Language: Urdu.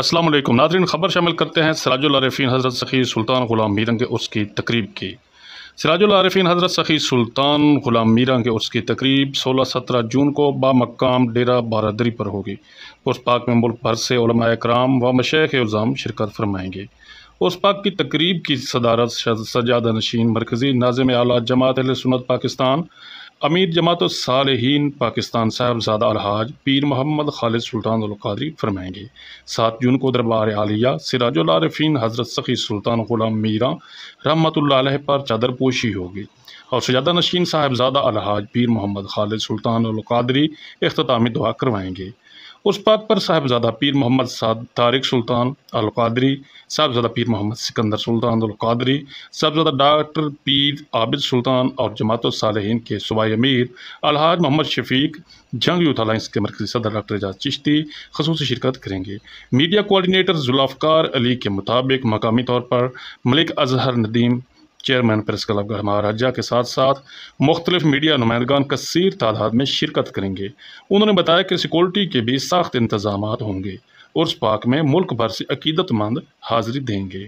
السلام علیکم ناظرین، خبر شامل کرتے ہیں سراج العارفین حضرت سخی سلطان غلام میران کے عرس کی تقریب کی۔ سراج العارفین حضرت سخی سلطان غلام میران کے عرس کی تقریب 16-17 جون کو بامقام ڈیرہ بارادری پر ہوگی۔ عرس پاک میں ملک بھر سے علماء اکرام و مشائخ اعظام شرکت فرمائیں گے۔ عرس پاک کی تقریب کی صدارت سجادہ نشین مرکزی ناظم اعلیٰ جماعت اہل سنت پاکستان امیر جماعت الصالحین پاکستان صاحبزادہ الحاج پیر محمد خالد سلطان القادری فرمائیں گے۔ 7 جون کو دربار عالیہ سراج العارفین حضرت سخی سلطان غلام میران رحمۃ اللہ علیہ پر چادر پوشی ہوگی اور سجادہ نشین صاحبزادہ الحاج پیر محمد خالد سلطان القادری اختتامی دعا کروائیں گے۔ اس پاک پر صاحبزادہ پیر محمد طارق سلطان القادری، صاحبزادہ پیر محمد سکندر سلطان القادری، صاحبزادہ ڈاکٹر پیر عابد سلطان اور جماعت الصالحین کے صوبائی امیر الحاج محمد شفیق، جنگ یوتھ الائنس کے مرکزی صدر ڈاکٹر اعجاز چشتی خصوصی شرکت کریں گے۔ میڈیا کوارڈینیٹر ذوالفقار علی کے مطابق مقامی طور پر Malik Azhar Nadeem chairman press club Garh Maharaja کے ساتھ ساتھ مختلف میڈیا نمائندگان کثیر تعداد میں شرکت کریں گے۔ انہوں نے بتایا کہ سیکورٹی کے بھی سخت انتظامات ہوں گے۔ عرس پاک میں ملک بھر سے عقیدت مند حاضری دیں گے۔